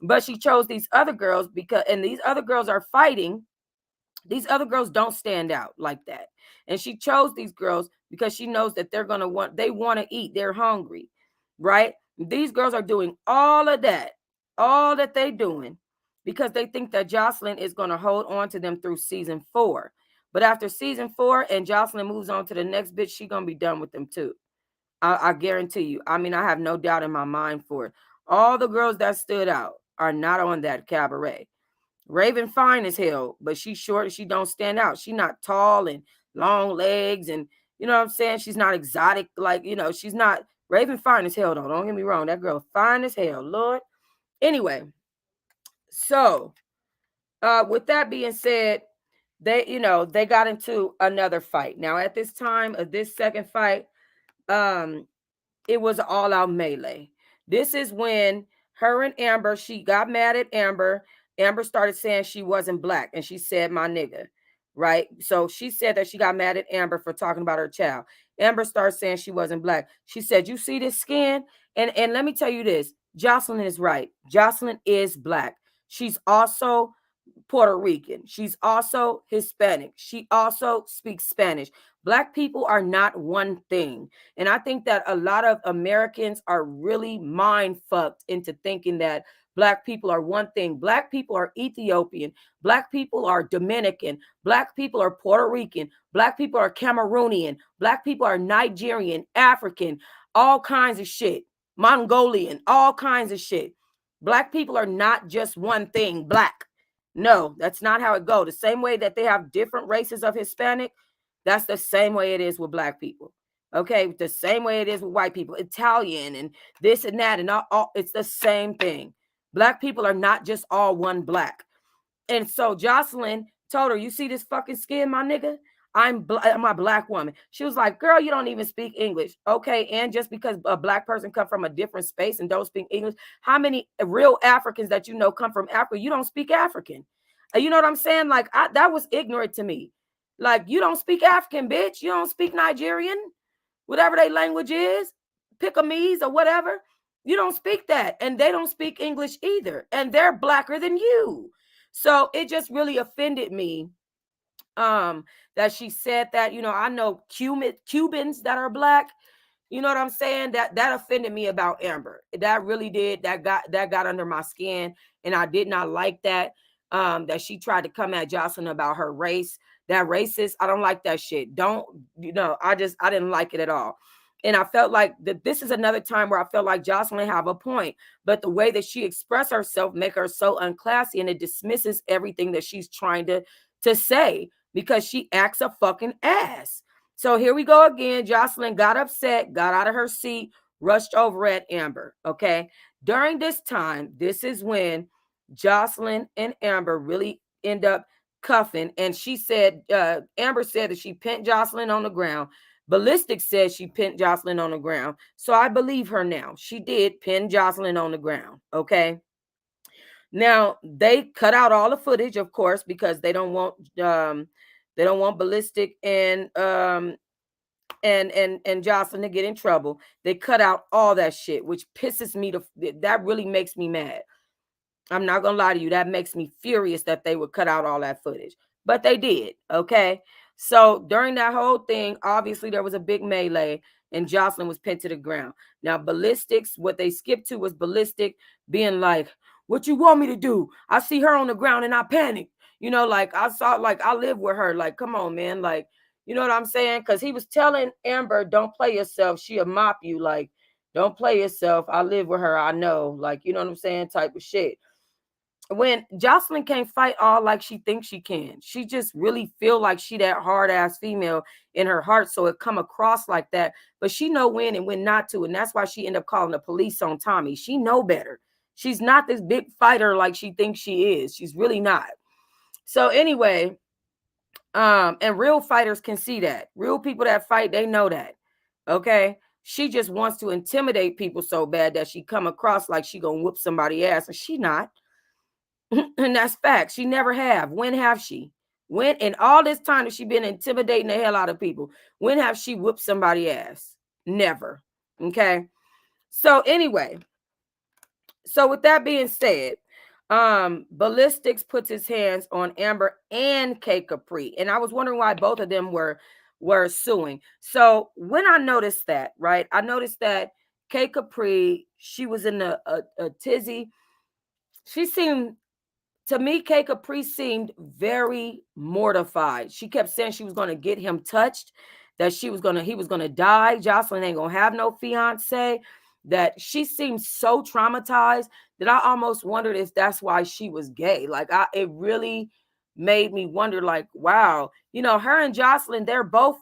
But she chose these other girls and these other girls are fighting. These other girls don't stand out like that. And she chose these girls because she knows that they want to eat. They're hungry, right? These girls are doing all that they doing because they think that Jocelyn is going to hold on to them through season 4. But after season 4 and Jocelyn moves on to the next bitch, she going to be done with them too. I guarantee you. I mean, I have no doubt in my mind for it. All the girls that stood out are not on that cabaret. Raven fine as hell, but she's short and she don't stand out. She's not tall and long legs, and you know what I'm saying? She's not exotic, she's not. Raven fine as hell though. Don't get me wrong. That girl fine as hell, Lord. Anyway, so with that being said, they got into another fight. Now at this time of this second fight, it was all out melee. This is when her and Amber, she got mad at Amber. Amber started saying she wasn't black, and she said, my nigga, right? So she said that she got mad at Amber for talking about her child. Amber started saying she wasn't black. She said, you see this skin? And let me tell you this, Jocelyn is right. Jocelyn is black. She's also Puerto Rican. She's also Hispanic. She also speaks Spanish. Black people are not one thing. And I think that a lot of Americans are really mind fucked into thinking that Black people are one thing. Black people are Ethiopian. Black people are Dominican. Black people are Puerto Rican. Black people are Cameroonian. Black people are Nigerian, African, all kinds of shit. Mongolian, all kinds of shit. Black people are not just one thing, black. No, that's not how it goes. The same way that they have different races of Hispanic, that's the same way it is with black people. Okay, the same way it is with white people, Italian and this and that, and all it's the same thing. Black people are not just all one black. And so Jocelyn told her, you see this fucking skin, my nigga? I'm a black woman. She was like, girl, you don't even speak English. Okay, and just because a black person come from a different space and don't speak English, how many real Africans that you know come from Africa, you don't speak African? You know what I'm saying? Like, that was ignorant to me. Like, you don't speak African, bitch. You don't speak Nigerian, whatever their language is, Pickamese or whatever. You don't speak that. And they don't speak English either. And they're blacker than you. So it just really offended me that she said that. I know Cubans that are black. You know what I'm saying? That offended me about Amber. That really did. That got under my skin, and I did not like that. That she tried to come at Jocelyn about her race. That racist. I don't like that shit. Don't I didn't like it at all. And I felt like that this is another time where I felt like Jocelyn have a point, but the way that she expressed herself make her so unclassy, and it dismisses everything that she's trying to say because she acts a fucking ass. So here we go again. Jocelyn got upset, got out of her seat, rushed over at Amber. Okay. During this time, this is when Jocelyn and Amber really end up cuffing. And she said, Amber said that she pinned Jocelyn on the ground. Ballistic said she pinned Jocelyn on the ground. So I believe her now. She did pin Jocelyn on the ground. Okay. Now they cut out all the footage, of course, because they don't want Ballistic and Jocelyn to get in trouble. They cut out all that shit, which pisses me that really makes me mad. I'm not gonna lie to you, that makes me furious that they would cut out all that footage. But they did, okay? So during that whole thing, obviously there was a big melee and Jocelyn was pinned to the ground. Now, Ballistics, what they skipped to was Ballistic being like, what you want me to do? I see her on the ground and I panic. Like I saw, like I live with her. Like, come on, man. Like, you know what I'm saying? Because he was telling Amber, don't play yourself. She'll mop you. Like, don't play yourself. I live with her. I know. Like, you know what I'm saying? Type of shit. When Jocelyn can't fight all like she thinks she can, she just really feel like she that hard ass female in her heart, so it come across like that. But she know when and when not to, and that's why she end up calling the police on Tommy. She know better. She's not this big fighter like she thinks she is. She's really not. So anyway, and real fighters can see that. Real people that fight, they know that. Okay. She just wants to intimidate people so bad that she come across like she gonna whoop somebody ass, and she not. And that's fact. She never have. When have she? When in all this time that she been intimidating the hell out of people? When have she whooped somebody ass? Never. Okay. So anyway, so with that being said, Ballistics puts his hands on Amber and K Capri, and I was wondering why both of them were suing. So when I noticed that, right, I noticed that K Capri, she was in a tizzy. She seemed to me, K Capri seemed very mortified. She kept saying she was going to get him touched, that he was gonna die. Jocelyn ain't gonna have no fiance. That she seemed so traumatized that I almost wondered if that's why she was gay. Like it really made me wonder. Like, wow, her and Jocelyn, they're both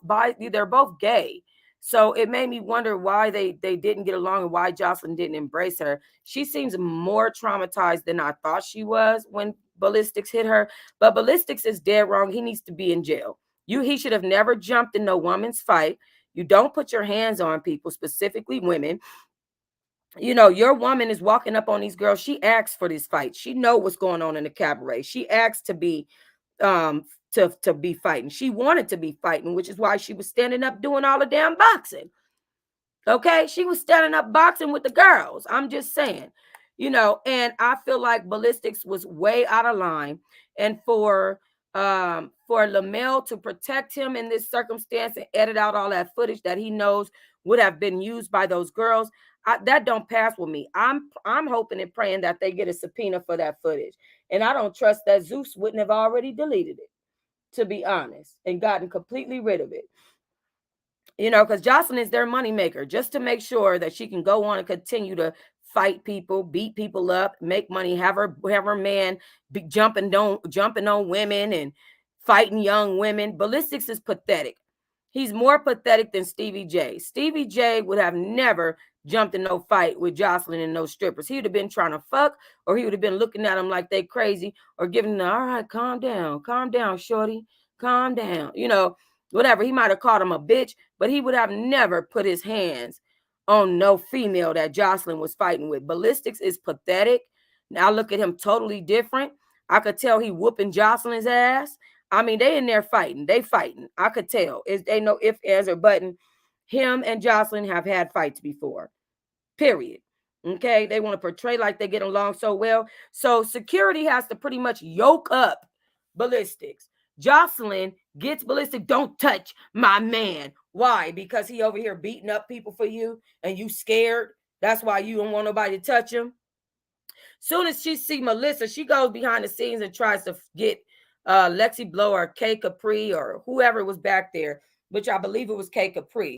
gay. So it made me wonder why they didn't get along and why Jocelyn didn't embrace her. She seems more traumatized than I thought she was when Ballistics hit her. But Ballistics is dead wrong. He needs to be in jail. He should have never jumped in no woman's fight. You don't put your hands on people, specifically women. Your woman is walking up on these girls. She asked for this fight. She know what's going on in the cabaret. She asked to be to be fighting. She wanted to be fighting, which is why she was standing up doing all the damn boxing. Okay, she was standing up boxing with the girls. I'm just saying, and I feel like Ballistics was way out of line, and for Lamel to protect him in this circumstance and edit out all that footage that he knows would have been used by those girls, that don't pass with me. I'm hoping and praying that they get a subpoena for that footage, and I don't trust that Zeus wouldn't have already deleted it, to be honest, and gotten completely rid of it. Because Jocelyn is their moneymaker, just to make sure that she can go on and continue to fight people, beat people up, make money, have her man be jumping on women and fighting young women. Ballistics is pathetic. He's more pathetic than Stevie J. Stevie J would have never jumped in no fight with Jocelyn and no strippers. He would have been trying to fuck, or he would have been looking at them like they crazy, or giving them, all right, calm down, shorty, calm down. Whatever. He might have called him a bitch, but he would have never put his hands on no female that Jocelyn was fighting with. Ballistics is pathetic. Now look at him, totally different. I could tell he whooping Jocelyn's ass. I mean, they in there fighting. They fighting. I could tell. They know if, as, or button. Him and Jocelyn have had fights before. Period. Okay, they want to portray like they get along so well. So security has to pretty much yoke up Ballistics. Jocelyn gets Ballistic, don't touch my man. Why? Because he over here beating up people for you and you scared. That's why you don't want nobody to touch him. Soon as she see Melissa, she goes behind the scenes and tries to get Lexi Blow or K Capri or whoever was back there, which I believe it was K Capri.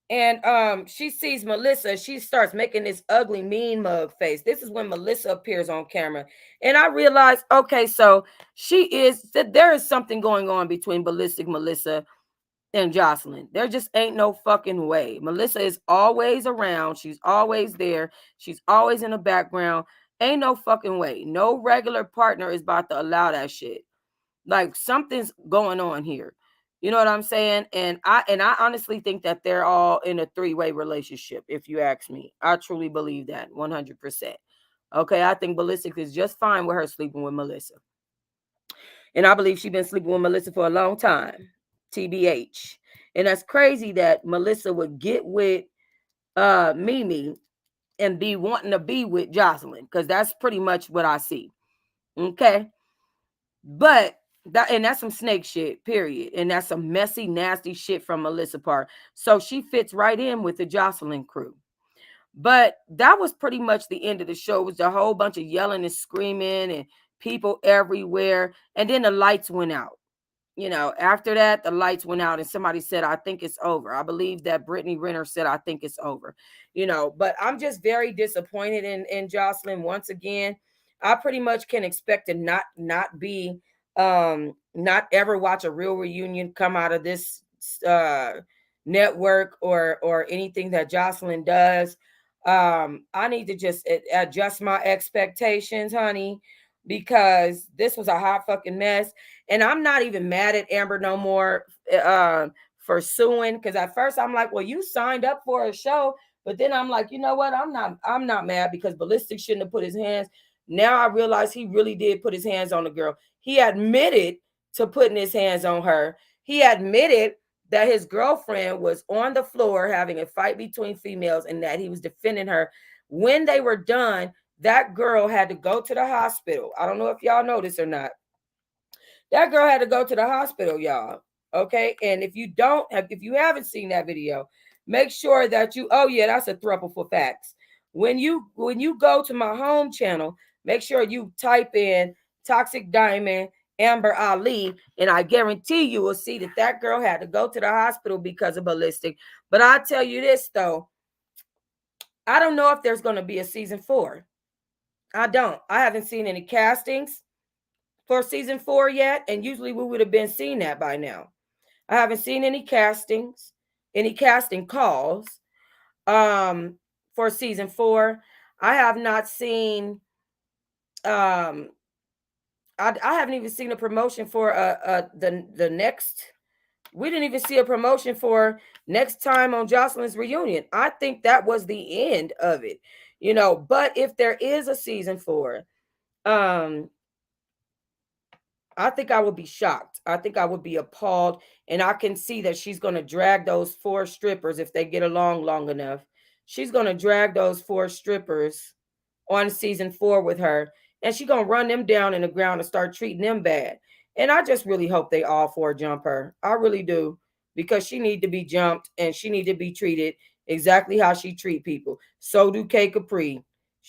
And she sees Melissa. She starts making this ugly mean mug face. This is when Melissa appears on camera. And I realized, okay, so there is something going on between Ballistic Melissa and Jocelyn. There just ain't no fucking way. Melissa is always around. She's always there. She's always in the background. Ain't no fucking way. No regular partner is about to allow that shit. Like something's going on here. You know what I'm saying? And I honestly think that they're all in a three-way relationship, if you ask me. I truly believe that 100%. Okay, I think Ballistic is just fine with her sleeping with Melissa. And I believe she's been sleeping with Melissa for a long time. TBH. And that's crazy that Melissa would get with Mimi and be wanting to be with Jocelyn, because that's pretty much what I see. Okay. But that's some snake shit, period. And that's some messy, nasty shit from Melissa part. So she fits right in with the Jocelyn crew. But that was pretty much the end of the show. It was a whole bunch of yelling and screaming and people everywhere. And then the lights went out. After that, the lights went out and somebody said, I think it's over. I believe that Brittany Renner said, I think it's over. But I'm just very disappointed in Jocelyn once again. I pretty much can expect to not be not ever watch a real reunion come out of this network or anything that Jocelyn does. I need to just adjust my expectations, honey, because this was a hot fucking mess. And I'm not even mad at Amber no more for suing. Because at first I'm like, well, you signed up for a show. But then I'm like, you know what? I'm not mad because Ballistic shouldn't have put his hands. Now I realize he really did put his hands on the girl. He admitted to putting his hands on her. He admitted that his girlfriend was on the floor having a fight between females and that he was defending her. When they were done, that girl had to go to the hospital. I don't know if y'all know this or not. That girl had to go to the hospital, y'all. Okay. And if you haven't seen that video, make sure that oh yeah, that's a throuple for facts. When you go to my home channel, make sure you type in Toxic Diamond Amber Ali, and I guarantee you will see that girl had to go to the hospital because of Ballistic. But I tell you this though, I don't know if there's going to be a season 4. I don't. I haven't seen any castings for season 4 yet, and usually we would have been seeing that by now. I haven't seen any castings, any casting calls for season 4. I have not seen I haven't even seen a promotion for the next. We didn't even see a promotion for next time on Jocelyn's reunion. I think that was the end of it, But if there is a season 4, I think I would be shocked. I think I would be appalled. And I can see that she's going to drag those 4 strippers if they get along long enough. She's going to drag those 4 strippers on season 4 with her. And she's going to run them down in the ground and start treating them bad. And I just really hope they all 4 jump her. I really do. Because she need to be jumped and she need to be treated exactly how she treat people. So do K Capri.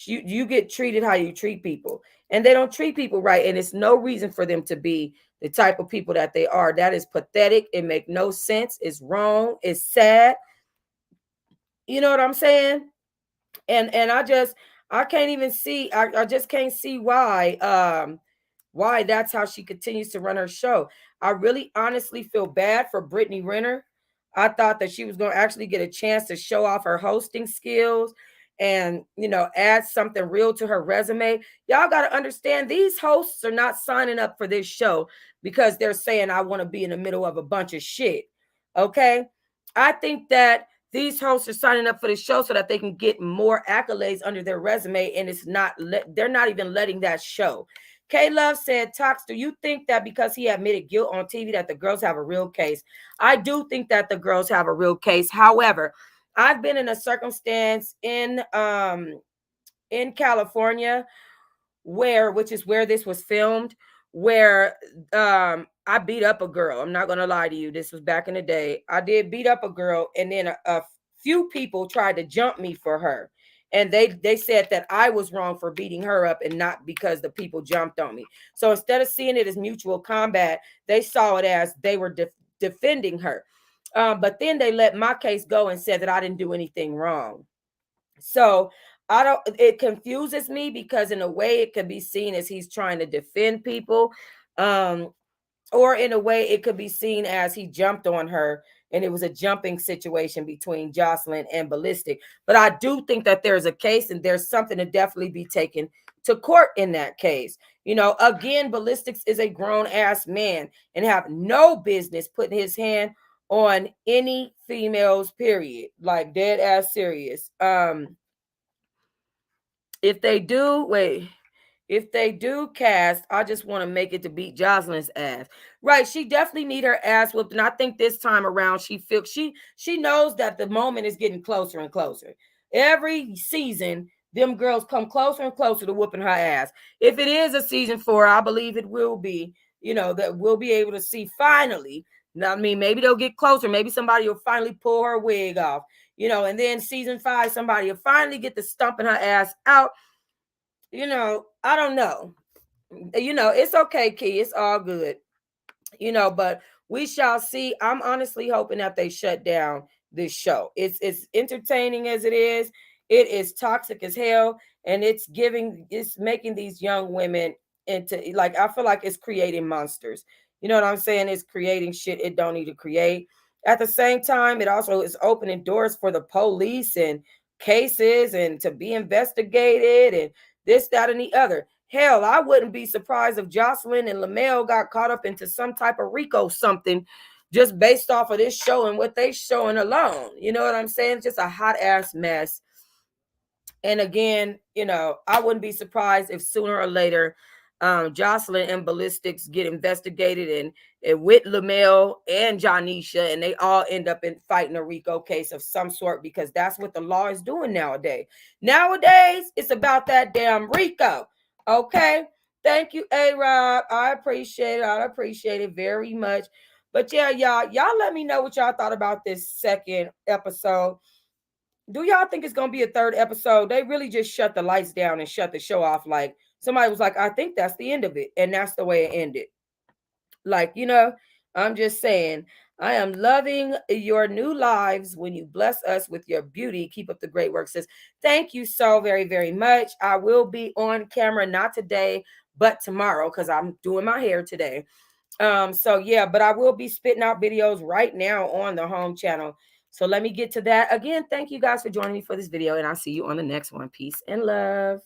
You get treated how you treat people. And they don't treat people right. And it's no reason for them to be the type of people that they are. That is pathetic. It makes no sense. It's wrong. It's sad. You know what I'm saying? And I can't even see. I just can't see why that's how she continues to run her show. I really honestly feel bad for Brittany Renner. I thought that she was going to actually get a chance to show off her hosting skills and, add something real to her resume. Y'all got to understand, these hosts are not signing up for this show because they're saying, I want to be in the middle of a bunch of shit. Okay. I think that these hosts are signing up for the show so that they can get more accolades under their resume. And they're not even letting that show. K Love said, Tox, do you think that because he admitted guilt on TV that the girls have a real case? I do think that the girls have a real case. However, I've been in a circumstance in California where, which is where this was filmed, where I beat up a girl. I'm not gonna lie to you. This was back in the day. I did beat up a girl, and then a few people tried to jump me for her. And they said that I was wrong for beating her up and not because the people jumped on me. So instead of seeing it as mutual combat, they saw it as they were defending her. But then they let my case go and said that I didn't do anything wrong. So I don't, it confuses me because in a way it could be seen as he's trying to defend people. Um, or in a way it could be seen as he jumped on her and it was a jumping situation between Jocelyn and Ballistic. But I do think that there's a case and there's something to definitely be taken to court in that case. You know, again, Ballistics is a grown ass man and have no business putting his hand on any females, period. Like dead ass serious. If they do, wait, if they do cast, I just want to make it to beat Jocelyn's ass. Right, she definitely need her ass whooped, and I think this time around she feels she knows that the moment is getting closer and closer. Every season, them girls come closer and closer to whooping her ass. If it is a season 4, I believe it will be. You know that we'll be able to see finally. Now, I mean, maybe they'll get closer. Maybe somebody will finally pull her wig off. You know, and then season 5, somebody will finally get the stumping her ass out. You know, I don't know. You know, it's okay, Key. It's all good. You know, but we shall see. I'm honestly hoping that they shut down this show. It's entertaining as it is. It is toxic as hell, and it's making these young women into, like, I feel like it's creating monsters. You know what I'm saying? It's creating shit it don't need to create. At the same time, it also is opening doors for the police and cases and to be investigated and this, that, and the other. Hell, I wouldn't be surprised if Jocelyn and Lamel got caught up into some type of RICO something just based off of this show and what they showing alone. You know what I'm saying? It's just a hot ass mess. And again, you know, I wouldn't be surprised if sooner or later Jocelyn and Ballistics get investigated and with Lamel and Janisha, and they all end up in fighting a RICO case of some sort because that's what the law is doing nowadays. Nowadays, it's about that damn RICO. Okay. Thank you, A-Rob. I appreciate it. I appreciate it very much. But yeah, y'all let me know what y'all thought about this second episode. Do y'all think it's gonna be a third episode? They really just shut the lights down and shut the show off. Like somebody was like, I think that's the end of it. And that's the way it ended. Like, you know, I'm just saying, I am loving your new lives when you bless us with your beauty. Keep up the great work, sis. Thank you so very, very much. I will be on camera, not today, but tomorrow, because I'm doing my hair today. So yeah, but I will be spitting out videos right now on the home channel. So let me get to that. Again, thank you guys for joining me for this video, and I'll see you on the next one. Peace and love.